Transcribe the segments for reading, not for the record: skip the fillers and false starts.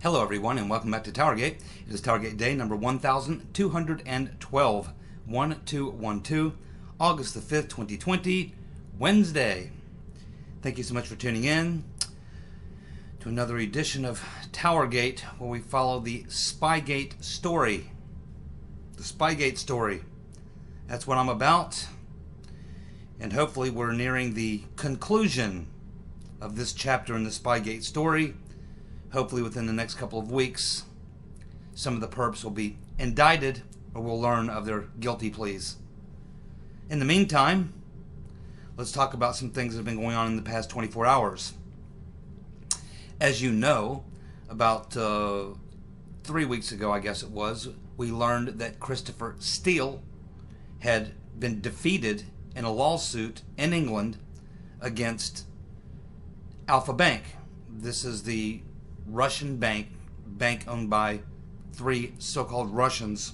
Hello everyone and welcome back to TowerGate. It is TowerGate day number 1212, 1212, August the 5th, 2020, Wednesday. Thank you so much for tuning in to another edition of TowerGate where we follow the Spygate story. The Spygate story. That's what I'm about. And hopefully we're nearing the conclusion of this chapter in the Spygate story. Hopefully within the next couple of weeks, some of the perps will be indicted or we'll learn of their guilty pleas. In the meantime, let's talk about some things that have been going on in the past 24 hours. As you know, about 3 weeks ago, I guess it was, we learned that Christopher Steele had been defeated in a lawsuit in England against Alfa Bank. This is the Russian bank owned by three so-called Russians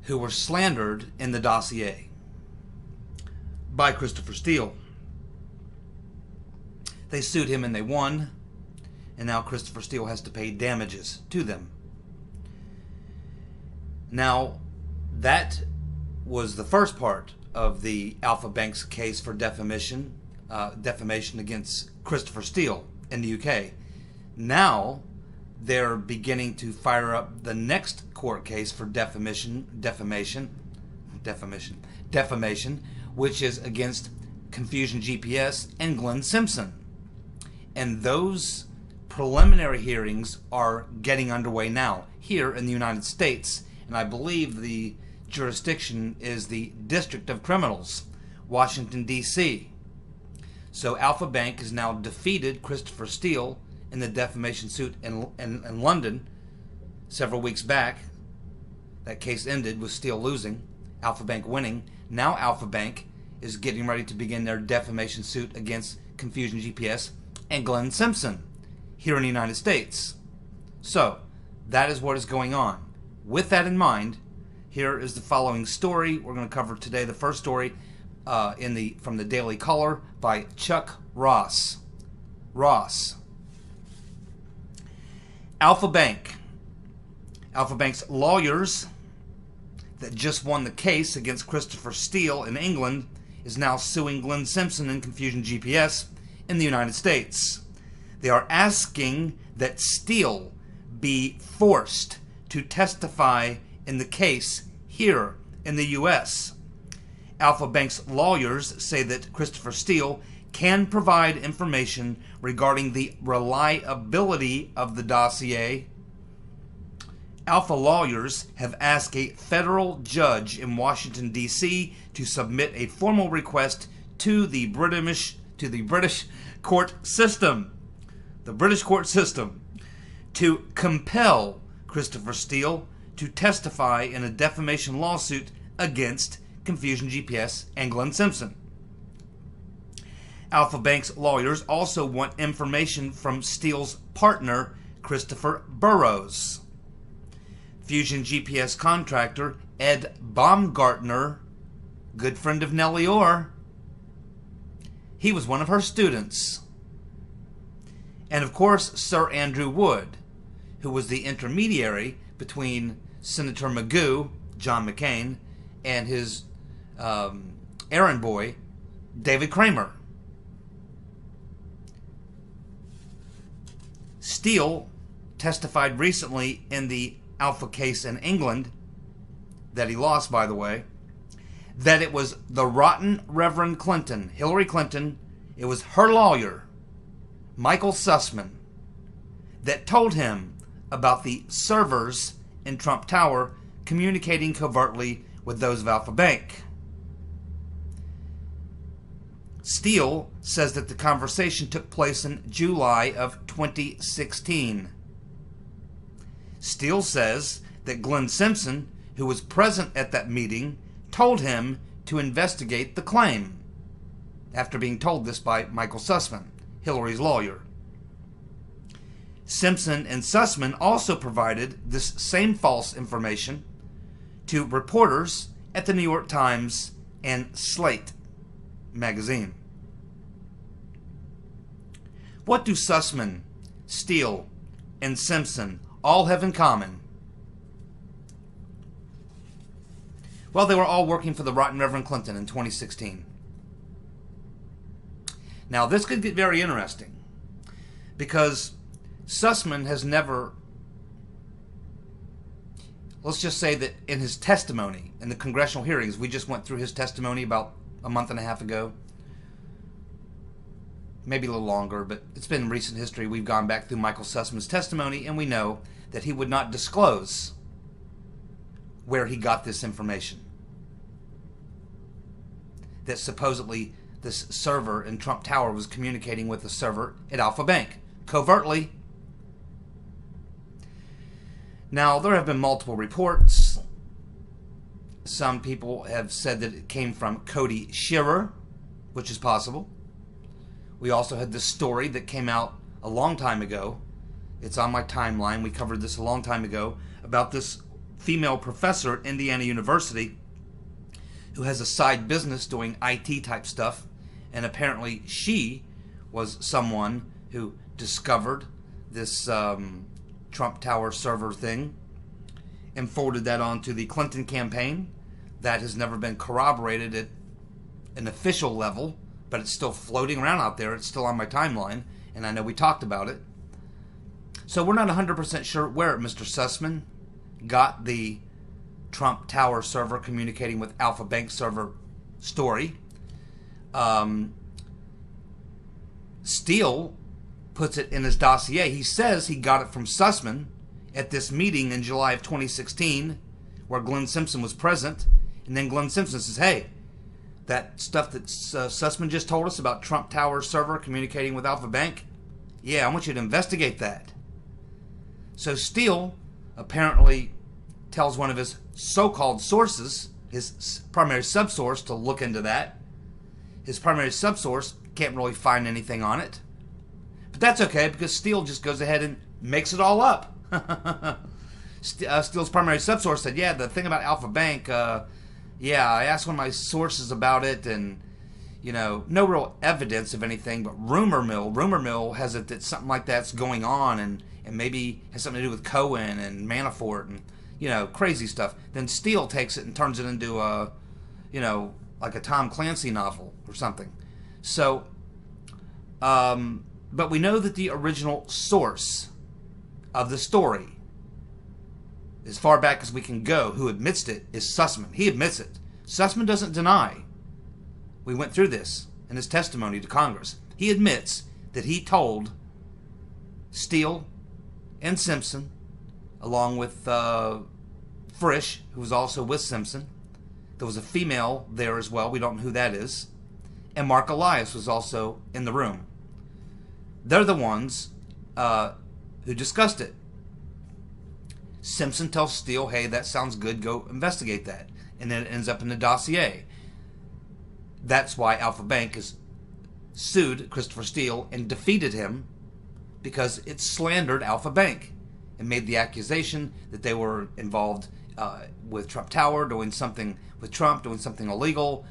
who were slandered in the dossier by Christopher Steele. They sued him and they won, and now Christopher Steele has to pay damages to them. Now, that was the first part of the Alfa Bank's case for defamation against Christopher Steele in the UK. Now they're beginning to fire up the next court case for defamation, which is against Confusion GPS and Glenn Simpson. And those preliminary hearings are getting underway now here in the United States, and I believe the jurisdiction is the District of Criminals, Washington, D.C. So Alfa Bank has now defeated Christopher Steele in the defamation suit in London several weeks back. That case ended with Steele losing, Alfa Bank winning. Now Alfa Bank is getting ready to begin their defamation suit against Confusion GPS and Glenn Simpson here in the United States. So that is what is going on. With that in mind, here is the following story. We're going to cover today the first story from the Daily Caller by Chuck Ross. Alfa Bank's lawyers that just won the case against Christopher Steele in England is now suing Glenn Simpson and Confusion GPS in the United States. They are asking that Steele be forced to testify in the case here in the U.S. Alfa Bank's lawyers say that Christopher Steele can provide information regarding the reliability of the dossier. Alfa lawyers have asked a federal judge in Washington, D.C. to submit a formal request to the British court system. The British court system to compel Christopher Steele to testify in a defamation lawsuit against Confusion GPS and Glenn Simpson. Alfa Bank's lawyers also want information from Steele's partner, Christopher Burrows. Fusion GPS contractor Ed Baumgartner, good friend of Nellie Orr, he was one of her students. And of course, Sir Andrew Wood, who was the intermediary between Senator Magoo, John McCain, and his errand boy, David Kramer. Steele testified recently in the Alfa case in England, that he lost, by the way, that it was the rotten Reverend Clinton, Hillary Clinton, it was her lawyer, Michael Sussman, that told him about the servers in Trump Tower communicating covertly with those of Alfa Bank. Steele says that the conversation took place in July of 2016. Steele says that Glenn Simpson, who was present at that meeting, told him to investigate the claim, after being told this by Michael Sussman, Hillary's lawyer. Simpson and Sussman also provided this same false information to reporters at the New York Times and Slate magazine. What do Sussman Steele, and Simpson all have in common? Well, they were all working for the rotten Reverend Clinton in 2016. Now, this could get very interesting because Sussman has never, let's just say that in his testimony, in the congressional hearings, we just went through his testimony about a month and a half ago, maybe a little longer, but it's been in recent history. We've gone back through Michael Sussman's testimony, and we know that he would not disclose where he got this information. That supposedly this server in Trump Tower was communicating with the server at Alfa Bank, covertly. Now, there have been multiple reports. Some people have said that it came from Cody Shearer, which is possible. We also had this story that came out a long time ago. It's on my timeline. We covered this a long time ago about this female professor at Indiana University who has a side business doing IT type stuff, and apparently she was someone who discovered this Trump Tower server thing and forwarded that on to the Clinton campaign. That has never been corroborated at an official level, but it's still floating around out there. It's still on my timeline, and I know we talked about it. So we're not 100% sure where Mr. Sussman got the Trump Tower server communicating with Alfa Bank server story. Steele puts it in his dossier. He says he got it from Sussman at this meeting in July of 2016 where Glenn Simpson was present. And then Glenn Simpson says, hey, that stuff that Sussman just told us about Trump Tower server communicating with Alfa Bank, yeah, I want you to investigate that. So Steele apparently tells one of his so-called sources, his primary subsource, to look into that. His primary subsource can't really find anything on it. But that's okay, because Steele just goes ahead and makes it all up. Steele's primary subsource said, yeah, the thing about Alfa Bank, yeah, I asked one of my sources about it, and, you know, no real evidence of anything, but rumor mill has it that something like that's going on, and maybe has something to do with Cohen and Manafort and, you know, crazy stuff. Then Steele takes it and turns it into a, you know, like a Tom Clancy novel or something. So, but we know that the original source of the story, as far back as we can go, who admits it, is Sussman. He admits it. Sussman doesn't deny. We went through this in his testimony to Congress. He admits that he told Steele and Simpson, along with Frisch, who was also with Simpson. There was a female there as well. We don't know who that is. And Mark Elias was also in the room. They're the ones who discussed it. Simpson tells Steele, hey, that sounds good, go investigate that. And then it ends up in the dossier. That's why Alfa Bank has sued Christopher Steele and defeated him, because it slandered Alfa Bank and made the accusation that they were involved with Trump Tower, doing something with Trump, doing something illegal.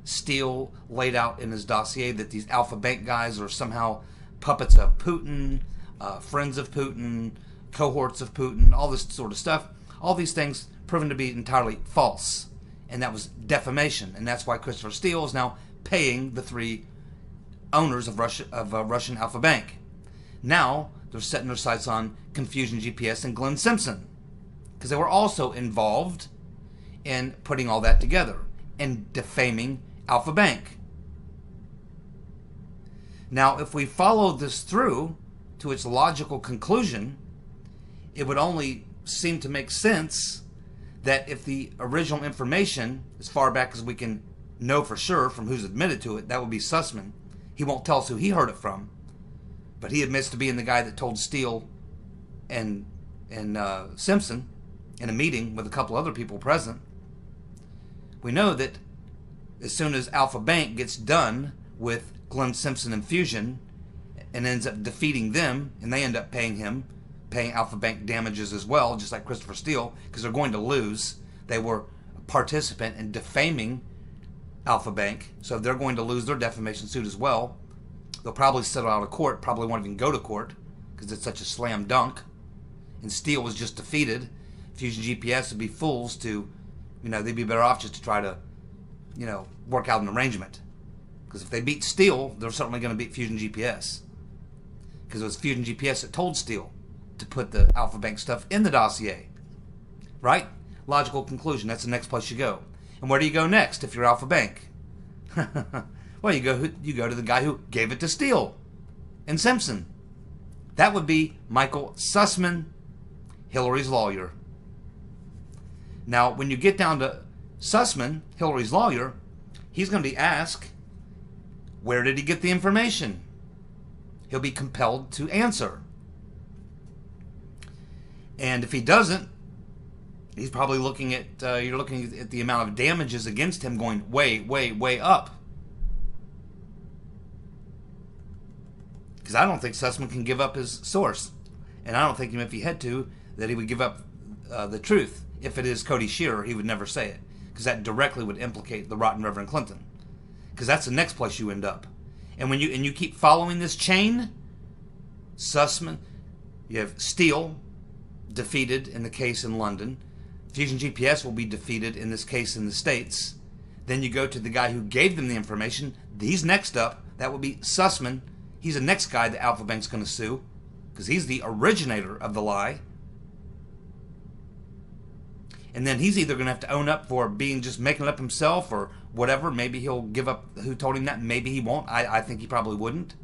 Steele laid out in his dossier that these Alfa Bank guys are somehow puppets of Putin, friends of Putin, cohorts of Putin, all this sort of stuff. All these things proven to be entirely false. And that was defamation. And that's why Christopher Steele is now paying the three owners of Russian Alfa Bank. Now they're setting their sights on Confusion GPS and Glenn Simpson, because they were also involved in putting all that together and defaming Alfa Bank. Now, if we follow this through to its logical conclusion, it would only seem to make sense that if the original information, as far back as we can know for sure from who's admitted to it, that would be Sussman. He won't tell us who he heard it from, but he admits to being the guy that told Steele and Simpson in a meeting with a couple other people present. We know that as soon as Alfa Bank gets done with Glenn Simpson and Fusion and ends up defeating them, and they end up paying Alfa Bank damages as well, just like Christopher Steele, because they're going to lose. They were a participant in defaming Alfa Bank, so they're going to lose their defamation suit as well. They'll probably settle out of court, probably won't even go to court because it's such a slam dunk. And Steele was just defeated. Fusion GPS would be fools to, they'd be better off just to try to, work out an arrangement. Because if they beat Steele, they're certainly going to beat Fusion GPS. Because it was Fusion GPS that told Steele to put the Alfa Bank stuff in the dossier. Right? Logical conclusion. That's the next place you go. And where do you go next if you're Alfa Bank? Well, you go to the guy who gave it to Steele and Simpson. That would be Michael Sussman, Hillary's lawyer. Now, when you get down to Sussman, Hillary's lawyer, he's going to be asked, where did he get the information? He'll be compelled to answer. And if he doesn't, he's probably looking at, you're looking at the amount of damages against him going way, way, way up. Because I don't think Sussman can give up his source. And I don't think even if he had to, that he would give up the truth. If it is Cody Shearer, he would never say it. Because that directly would implicate the rotten Reverend Clinton. Because that's the next place you end up. And when you keep following this chain, Sussman, you have Steele defeated in the case in London. Fusion GPS will be defeated in this case in the States. Then you go to the guy who gave them the information. He's next up. That would be Sussman. He's the next guy that Alfa Bank's going to sue. Because he's the originator of the lie. And then he's either going to have to own up for being just making it up himself or whatever. Maybe he'll give up who told him that. Maybe he won't. I think he probably wouldn't.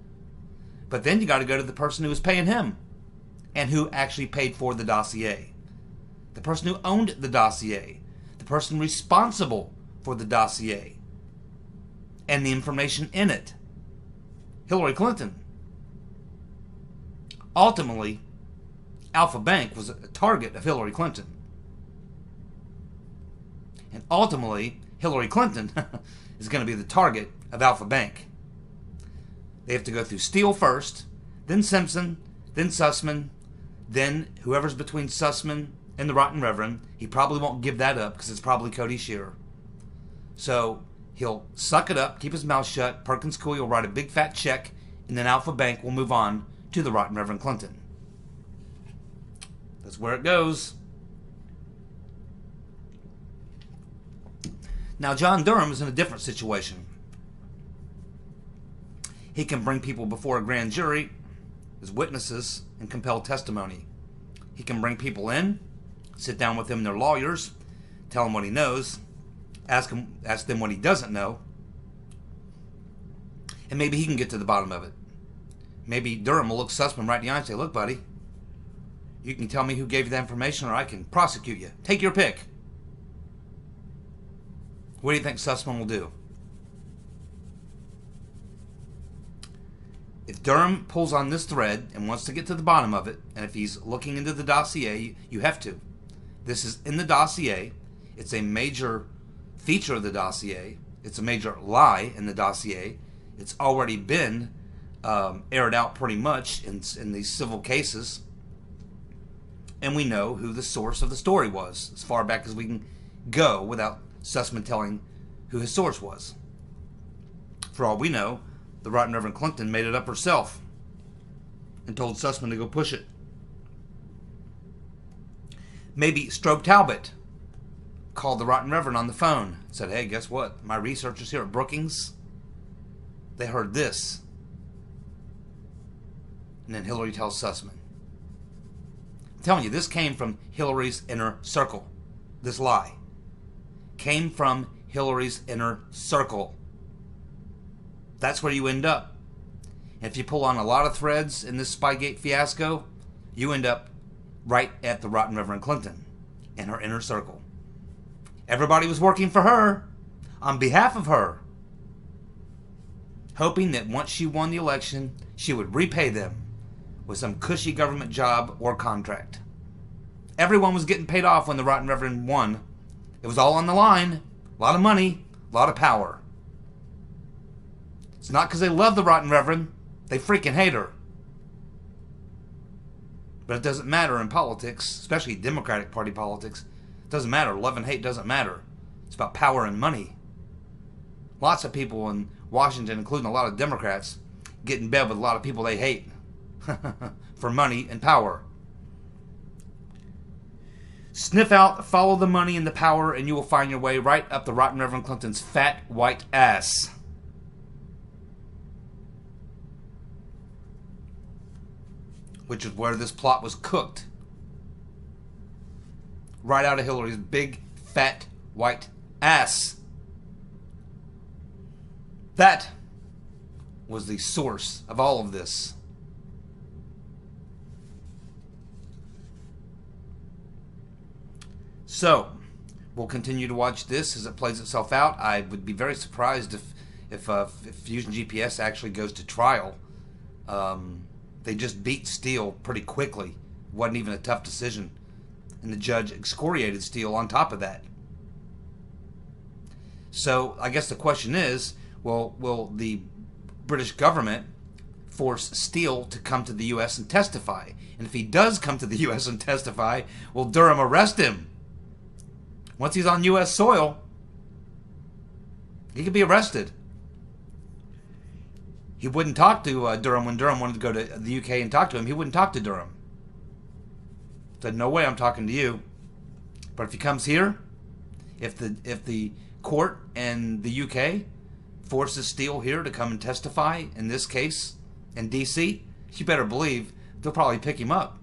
But then you got to go to the person who was paying him and who actually paid for the dossier. The person who owned the dossier. The person responsible for the dossier and the information in it. Hillary Clinton. Ultimately, Alfa Bank was a target of Hillary Clinton. And ultimately, Hillary Clinton is going to be the target of Alfa Bank. They have to go through Steele first, then Simpson, then Sussman, then whoever's between Sussman and the Rotten Reverend. He probably won't give that up because it's probably Cody Shearer. So he'll suck it up, keep his mouth shut. Perkins Coie will write a big fat check, and then Alfa Bank will move on to the Rotten Reverend Clinton. That's where it goes. Now, John Durham is in a different situation. He can bring people before a grand jury as witnesses and compel testimony. He can bring people in, sit down with them and their lawyers, tell them what he knows, ask them what he doesn't know, and maybe he can get to the bottom of it. Maybe Durham will look Sussman right in the eye and say, look, buddy, you can tell me who gave you that information or I can prosecute you. Take your pick. What do you think Sussman will do? If Durham pulls on this thread and wants to get to the bottom of it, and if he's looking into the dossier, you have to. This is in the dossier. It's a major feature of the dossier. It's a major lie in the dossier. It's already been aired out pretty much in these civil cases. And we know who the source of the story was, as far back as we can go without Sussman telling who his source was. For all we know, the Rotten Reverend Clinton made it up herself and told Sussman to go push it. Maybe Strobe Talbot called the Rotten Reverend on the phone and said, hey, guess what? My researchers here at Brookings, they heard this. And then Hillary tells Sussman. I'm telling you, this came from Hillary's inner circle. This lie came from Hillary's inner circle. That's where you end up. And if you pull on a lot of threads in this Spygate fiasco, you end up right at the Rotten Reverend Clinton and her inner circle. Everybody was working for her, on behalf of her, hoping that once she won the election, she would repay them with some cushy government job or contract. Everyone was getting paid off when the Rotten Reverend won. It was all on the line. A lot of money, a lot of power. It's not because they love the Rotten Reverend. They freaking hate her. But it doesn't matter in politics, especially Democratic Party politics. It doesn't matter. Love and hate doesn't matter. It's about power and money. Lots of people in Washington, including a lot of Democrats, get in bed with a lot of people they hate for money and power. Sniff out, follow the money and the power, and you will find your way right up the rotten Reverend Clinton's fat white ass. Which is where this plot was cooked. Right out of Hillary's big, fat, white ass. That was the source of all of this. So, we'll continue to watch this as it plays itself out. I would be very surprised if Fusion GPS actually goes to trial. They just beat Steele pretty quickly. Wasn't even a tough decision. And the judge excoriated Steele on top of that. So, I guess the question is, well, will the British government force Steele to come to the U.S. and testify? And if he does come to the U.S. and testify, will Durham arrest him? Once he's on U.S. soil, he could be arrested. He wouldn't talk to Durham when Durham wanted to go to the UK and talk to him. He wouldn't talk to Durham. Said, no way I'm talking to you. But if he comes here, if the court and the UK forces Steele here to come and testify in this case in D.C., you better believe they'll probably pick him up.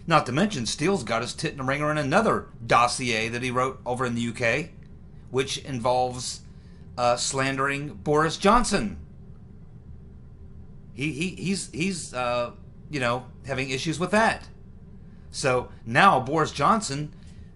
Not to mention, Steele's got his tit in the ringer in another dossier that he wrote over in the UK, which involves slandering Boris Johnson. He's you know, having issues with that. So now Boris Johnson,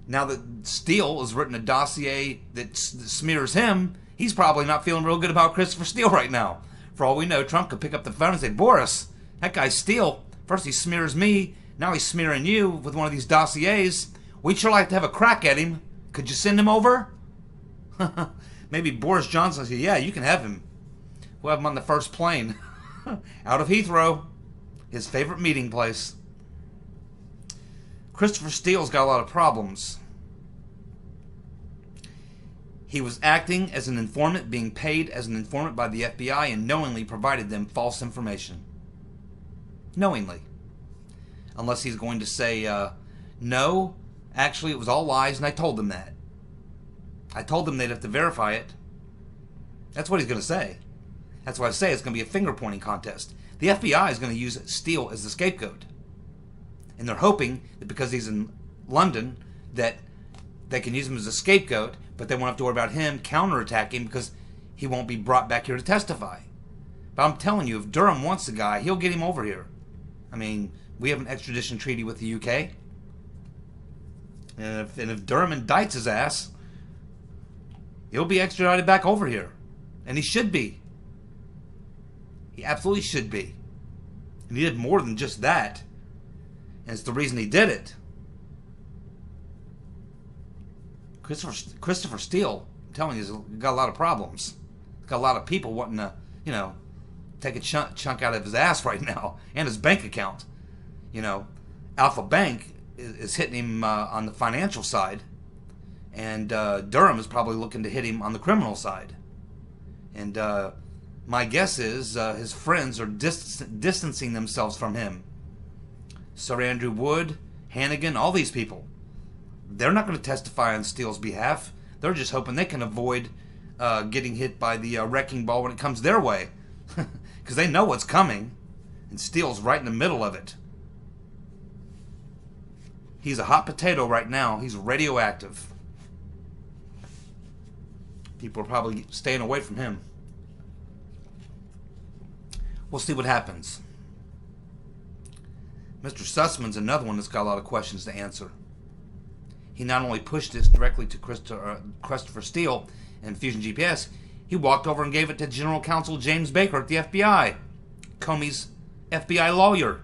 now that Steele has written a dossier that smears him, he's probably not feeling real good about Christopher Steele right now. For all we know, Trump could pick up the phone and say, Boris, that guy Steele, first he smears me, now he's smearing you with one of these dossiers. We'd sure like to have a crack at him. Could you send him over? Maybe Boris Johnson said, yeah, you can have him. We'll have him on the first plane out of Heathrow, his favorite meeting place. Christopher Steele's got a lot of problems. He was acting as an informant, being paid as an informant by the FBI, and knowingly provided them false information. Knowingly. Unless he's going to say, no, actually it was all lies, and I told them that. I told them they'd have to verify it. That's what he's going to say. That's why I say it's going to be a finger-pointing contest. The FBI is going to use Steele as the scapegoat. And they're hoping that because he's in London, that they can use him as a scapegoat, but they won't have to worry about him counterattacking because he won't be brought back here to testify. But I'm telling you, if Durham wants the guy, he'll get him over here. I mean, we have an extradition treaty with the UK. And if Durham indicts his ass, he'll be extradited back over here. And he should be. He absolutely should be. And he did more than just that. And it's the reason he did it. Christopher Steele, I'm telling you, he's got a lot of problems. He's got a lot of people wanting to, you know, take a chunk out of his ass right now. And his bank account. You know, Alfa Bank is hitting him on the financial side. And Durham is probably looking to hit him on the criminal side. And my guess is his friends are distancing themselves from him. Sir Andrew Wood, Hannigan, all these people. They're not going to testify on Steele's behalf. They're just hoping they can avoid getting hit by the wrecking ball when it comes their way. Because they know what's coming. And Steele's right in the middle of it. He's a hot potato right now. He's radioactive. People are probably staying away from him. We'll see what happens. Mr. Sussman's another one that's got a lot of questions to answer. He not only pushed this directly to Christopher Steele and Fusion GPS, he walked over and gave it to General Counsel James Baker at the FBI, Comey's FBI lawyer.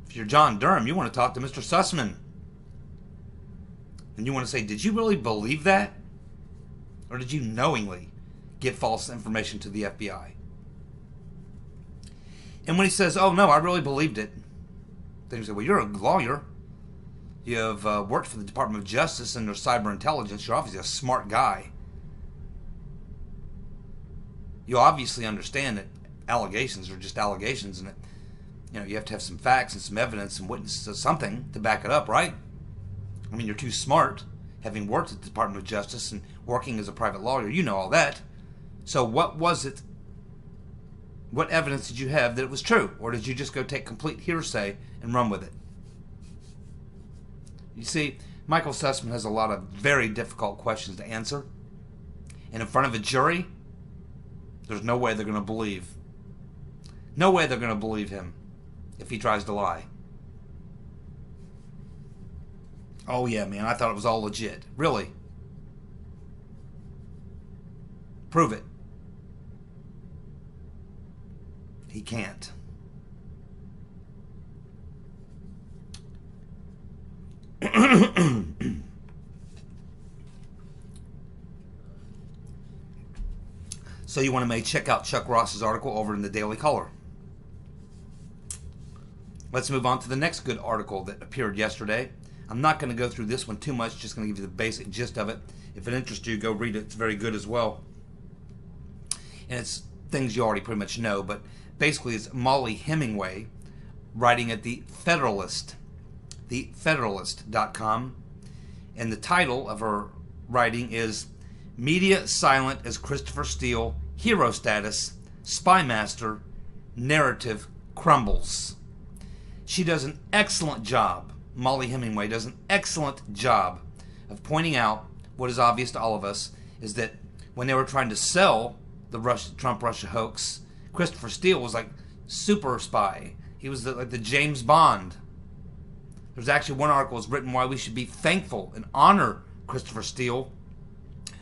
If you're John Durham, you want to talk to Mr. Sussman. And you want to say, did you really believe that? Or did you knowingly give false information to the FBI? And when he says, oh no, I really believed it, then you say, well, you're a lawyer. You have worked for the Department of Justice and their cyber intelligence. You're obviously a smart guy. You obviously understand that allegations are just allegations, and that you have to have some facts and some evidence and witnesses, something to back it up, right? I mean, you're too smart, having worked at the Department of Justice and working as a private lawyer. You know all that. So what was it? What evidence did you have that it was true? Or did you just go take complete hearsay and run with it? You see, Michael Sussman has a lot of very difficult questions to answer. And in front of a jury, there's no way they're going to believe. No way they're going to believe him if he tries to lie. Oh yeah, man, I thought it was all legit. Really? Prove it. He can't. So you want to check out Chuck Ross's article over in the Daily Caller. Let's move on to the next good article that appeared yesterday. I'm not going to go through this one too much, just going to give you the basic gist of it. If it interests you, go read it. It's very good as well. And it's things you already pretty much know, but basically it's Molly Hemingway writing at the Federalist, thefederalist.com, and the title of her writing is Media Silent as Christopher Steele, Hero Status, Spy Master, Narrative Crumbles. She does an excellent job. Molly Hemingway does an excellent job of pointing out what is obvious to all of us, is that when they were trying to sell the Trump-Russia hoax, Christopher Steele was like super spy. He was like the James Bond. There's actually one article that's written why we should be thankful and honor Christopher Steele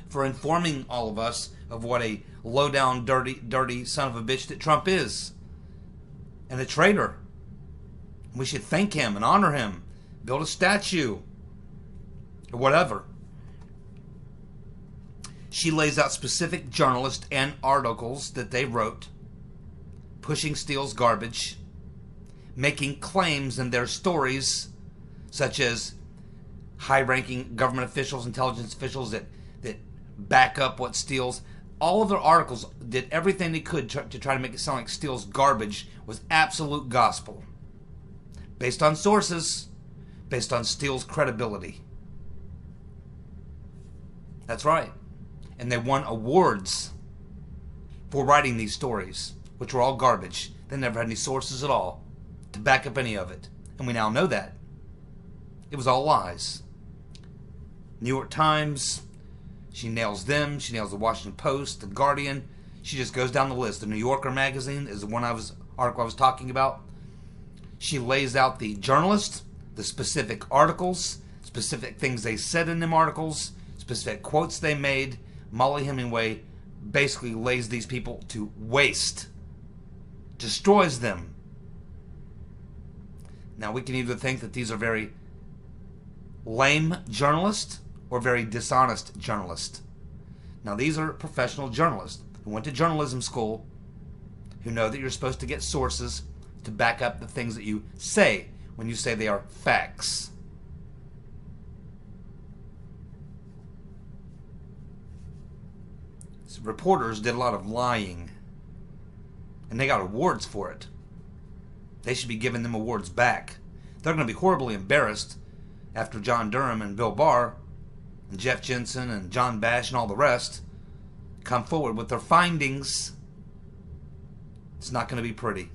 for informing all of us of what a low-down, dirty son of a bitch that Trump is. And a traitor. We should thank him and honor him. Build a statue. Or whatever. She lays out specific journalists and articles that they wrote, pushing Steele's garbage, making claims in their stories, such as high-ranking government officials, intelligence officials that back up what Steele's. All of their articles did everything they could to try to make it sound like Steele's garbage was absolute gospel. Based on sources, based on Steele's credibility. That's right. And they won awards for writing these stories, which were all garbage. They never had any sources at all to back up any of it. And we now know that. It was all lies. New York Times, she nails them. She nails the Washington Post, the Guardian. She just goes down the list. The New Yorker magazine is the article I was talking about. She lays out the journalists, the specific articles, specific things they said in them articles, specific quotes they made. Molly Hemingway basically lays these people to waste. Destroys them. Now we can either think that these are very lame journalists or very dishonest journalists. Now these are professional journalists who went to journalism school, who know that you're supposed to get sources to back up the things that you say when you say they are facts. So reporters did a lot of lying, and they got awards for it. They should be giving them awards back. They're going to be horribly embarrassed after John Durham and Bill Barr and Jeff Jensen and John Bash and all the rest come forward with their findings. It's not going to be pretty.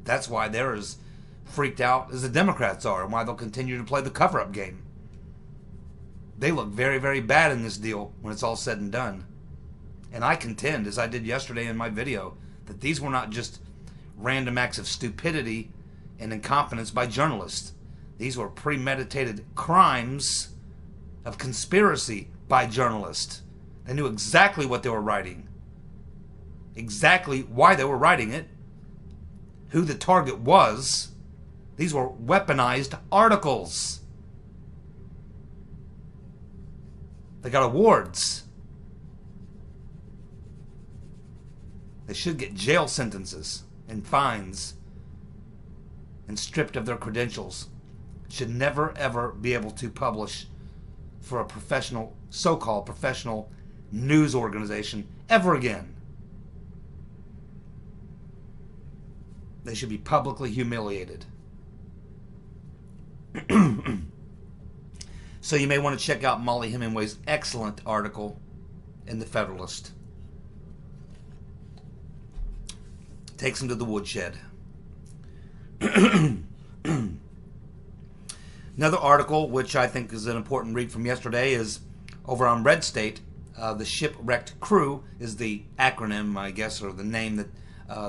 That's why they're as freaked out as the Democrats are, and why they'll continue to play the cover-up game. They look very, very bad in this deal when it's all said and done. And I contend, as I did yesterday in my video, that these were not just random acts of stupidity and incompetence by journalists. These were premeditated crimes of conspiracy by journalists. They knew exactly what they were writing, exactly why they were writing it, who the target was. These were weaponized articles. They got awards. They should get jail sentences and fines and stripped of their credentials should never ever be able to publish for a professional, so-called professional news organization ever again. They should be publicly humiliated. So you may want to check out Molly Hemingway's excellent article in the Federalist. Takes him to the woodshed. Another article, which I think is an important read from yesterday, is over on Red State. The shipwrecked crew is the acronym, I guess, or the name that,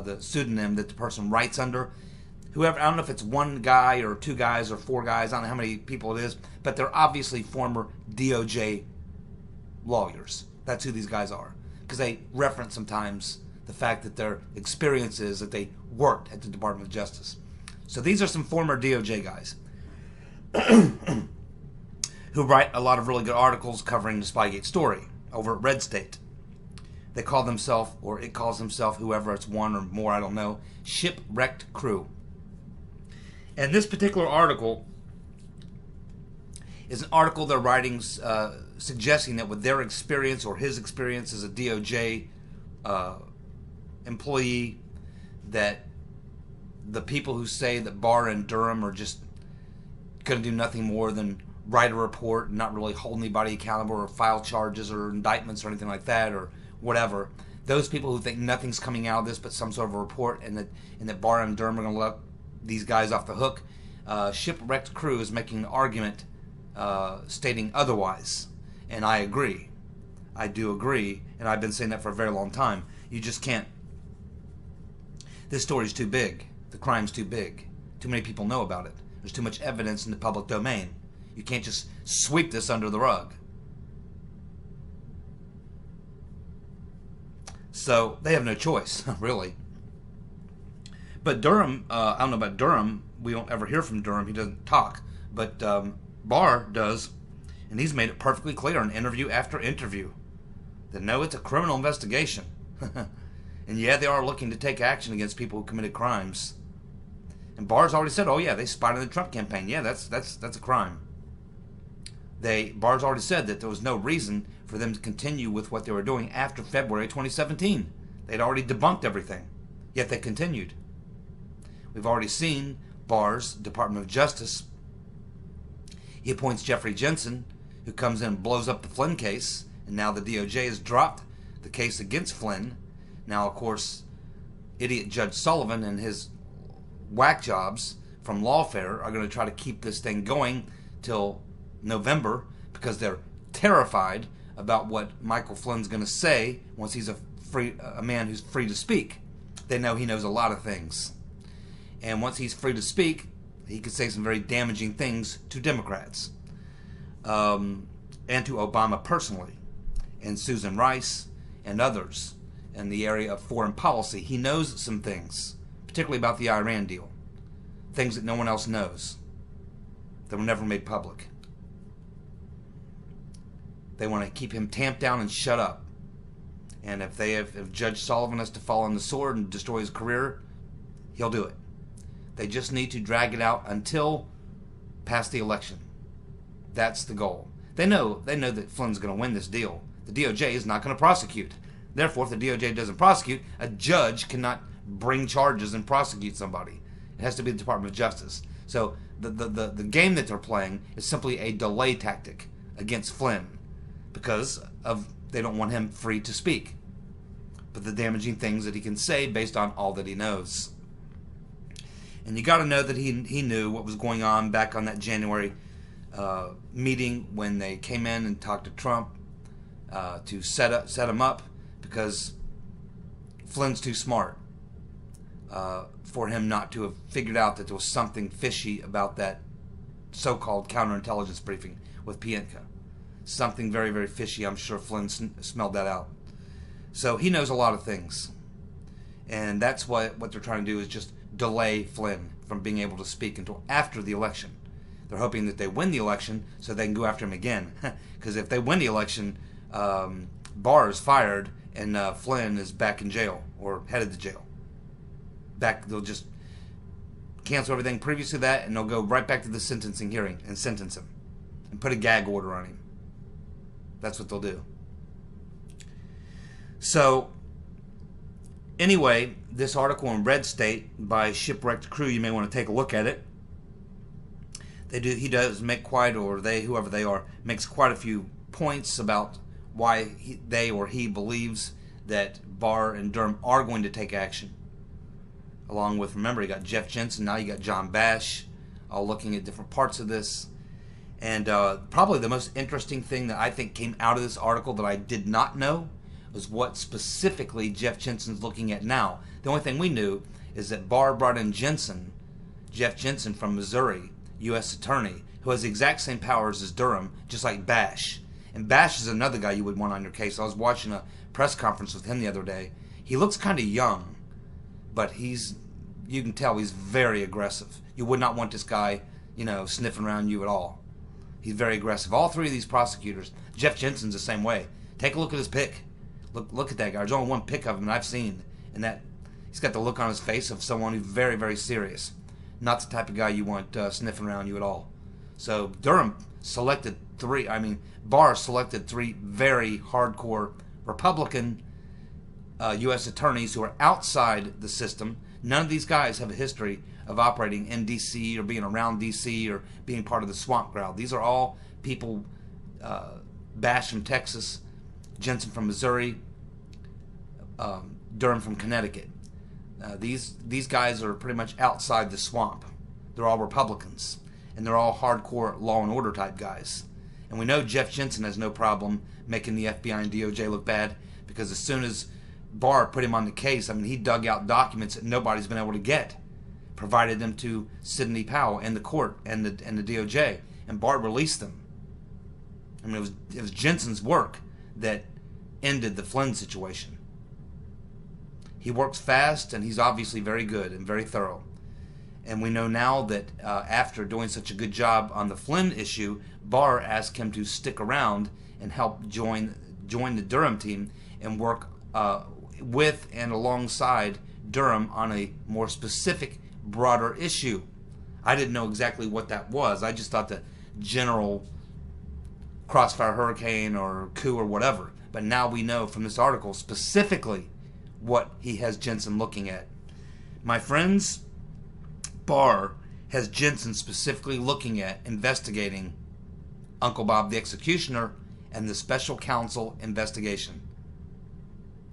the pseudonym that the person writes under. Whoever, I don't know if it's one guy or two guys or four guys, I don't know how many people it is, but they're obviously former DOJ lawyers. That's who these guys are. Because they reference sometimes the fact that their experience is that they worked at the Department of Justice. So these are some former DOJ guys who write a lot of really good articles covering the Spygate story over at Red State. They call themselves, or it calls themselves, whoever it's one or more, I don't know, Shipwrecked Crew. And this particular article is an article they're writing suggesting that with their experience or his experience as a DOJ employee, that the people who say that Barr and Durham are just going to do nothing more than write a report and not really hold anybody accountable or file charges or indictments or anything like that or whatever. Those people who think nothing's coming out of this but some sort of a report, and that Barr and Durham are going to let these guys off the hook. Shipwrecked Crew is making an argument stating otherwise. And I agree. I do agree. And I've been saying that for a very long time. You just can't. This story's too big. The crime's too big. Too many people know about it. There's too much evidence in the public domain. You can't just sweep this under the rug. So they have no choice, really. But Durham, I don't know about Durham. We don't ever hear from Durham. He doesn't talk. But Barr does. And he's made it perfectly clear in interview after interview that no, it's a criminal investigation. And yeah, they are looking to take action against people who committed crimes. And Barr's already said, oh yeah, they spied on the Trump campaign. Yeah, that's a crime. Barr's already said that there was no reason for them to continue with what they were doing after February 2017. They'd already debunked everything. Yet they continued. We've already seen Barr's Department of Justice. He appoints Jeffrey Jensen, who comes in and blows up the Flynn case, and now the DOJ has dropped the case against Flynn. Now, of course, idiot Judge Sullivan and his whack jobs from lawfare are going to try to keep this thing going till November because they're terrified about what Michael Flynn's going to say once he's a man who's free to speak. They know he knows a lot of things. And once he's free to speak, he could say some very damaging things to Democrats and to Obama personally, and Susan Rice and others in the area of foreign policy. He knows some things, particularly about the Iran deal, things that no one else knows, that were never made public. They want to keep him tamped down and shut up. And if Judge Sullivan has to fall on the sword and destroy his career, he'll do it. They just need to drag it out until past the election. That's the goal. They know that Flynn's going to win this deal. The DOJ is not going to prosecute. Therefore, if the DOJ doesn't prosecute, a judge cannot bring charges and prosecute somebody. It has to be the Department of Justice. So the game that they're playing is simply a delay tactic against Flynn because they don't want him free to speak. But the damaging things that he can say based on all that he knows. And you got to know that he knew what was going on back on that January meeting when they came in and talked to Trump to set him up, because Flynn's too smart for him not to have figured out that there was something fishy about that so-called counterintelligence briefing with Pientka. Something very, very fishy. I'm sure Flynn smelled that out. So he knows a lot of things. And that's what they're trying to do, is just delay Flynn from being able to speak until after the election. They're hoping that they win the election so they can go after him again. Because if they win the election, Barr is fired and Flynn is back in jail or headed to jail. They'll just cancel everything previous to that, and they'll go right back to the sentencing hearing and sentence him and put a gag order on him. That's what they'll do. So, anyway, this article in Red State by Shipwrecked Crew, you may want to take a look at it. He does make quite, or they, whoever they are, makes quite a few points about why they or he believes that Barr and Durham are going to take action. Along with, remember, you got Jeff Jensen, now you got John Bash, all looking at different parts of this. And probably the most interesting thing that I think came out of this article that I did not know was what specifically Jeff Jensen's looking at now. The only thing we knew is that Barr brought in Jeff Jensen from Missouri, U.S. Attorney, who has the exact same powers as Durham, just like Bash. And Bash is another guy you would want on your case. I was watching a press conference with him the other day. He looks kind of young, but you can tell he's very aggressive. You would not want this guy, sniffing around you at all. He's very aggressive. All three of these prosecutors, Jeff Jensen's the same way. Take a look at his pick. Look at that guy. There's only one pick of him that I've seen, and that he's got the look on his face of someone who's very, very serious. Not the type of guy you want sniffing around you at all. So Durham selected Barr selected three very hardcore Republican U.S. attorneys who are outside the system. None of these guys have a history of operating in D.C. or being around D.C. or being part of the swamp crowd. These are all people, Bash from Texas, Jensen from Missouri, Durham from Connecticut. These guys are pretty much outside the swamp. They're all Republicans, and they're all hardcore law and order type guys. And we know Jeff Jensen has no problem making the FBI and DOJ look bad, because as soon as Barr put him on the case, he dug out documents that nobody's been able to get, provided them to Sidney Powell and the court and the DOJ, and Barr released them. It was Jensen's work that ended the Flynn situation. He works fast, and he's obviously very good and very thorough. And we know now that after doing such a good job on the Flynn issue, Barr asked him to stick around and help join the Durham team and work with and alongside Durham on a more specific, broader issue. I didn't know exactly what that was. I just thought the general Crossfire Hurricane or coup or whatever. But now we know from this article specifically what he has Jensen looking at. My friends, Barr has Jensen specifically looking at investigating Uncle Bob the Executioner and the special counsel investigation.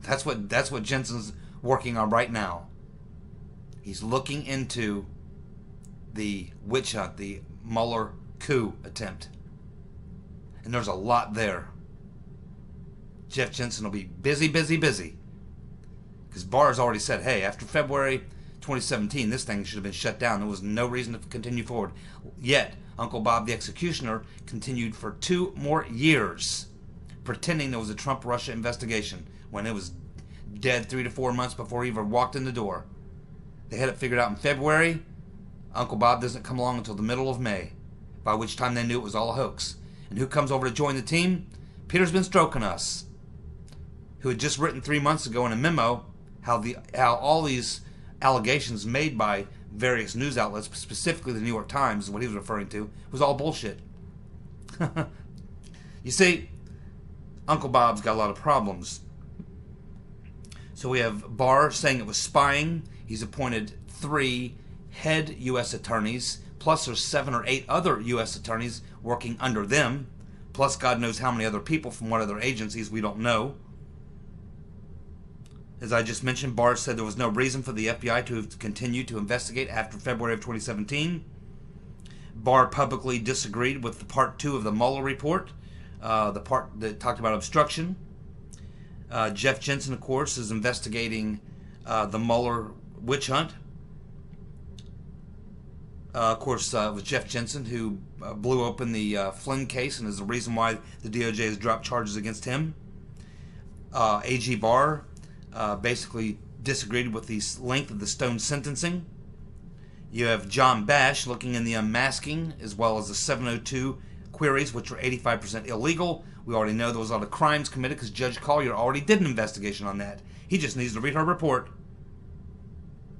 That's what Jensen's working on right now. He's looking into the witch hunt, the Mueller coup attempt. And there's a lot there. Jeff Jensen will be busy. Because Barr has already said, hey, after February 2017, this thing should have been shut down. There was no reason to continue forward. Yet, Uncle Bob the Executioner continued for 2 more years, pretending there was a Trump-Russia investigation, when it was dead 3 to 4 months before he even walked in the door. They had it figured out in February. Uncle Bob doesn't come along until the middle of May, by which time they knew it was all a hoax. And who comes over to join the team? Peter's been stroking us, who had just written 3 months ago in a memo how all these allegations made by various news outlets, specifically the New York Times, is what he was referring to, was all bullshit. You see, Uncle Bob's got a lot of problems. So we have Barr saying it was spying. He's appointed 3 head U.S. attorneys, plus there's 7 or 8 other U.S. attorneys working under them, plus God knows how many other people from what other agencies we don't know. As I just mentioned, Barr said there was no reason for the FBI to continue to investigate after February of 2017. Barr publicly disagreed with the Part 2 of the Mueller report, the part that talked about obstruction. Jeff Jensen, of course, is investigating the Mueller witch hunt. Of course, it was Jeff Jensen who blew open the Flynn case and is the reason why the DOJ has dropped charges against him. AG Barr basically disagreed with the length of the Stone sentencing. You have John Bash looking in the unmasking, as well as the 702 queries, which were 85% illegal. We already know there was a lot of crimes committed because Judge Collier already did an investigation on that. He just needs to read her report.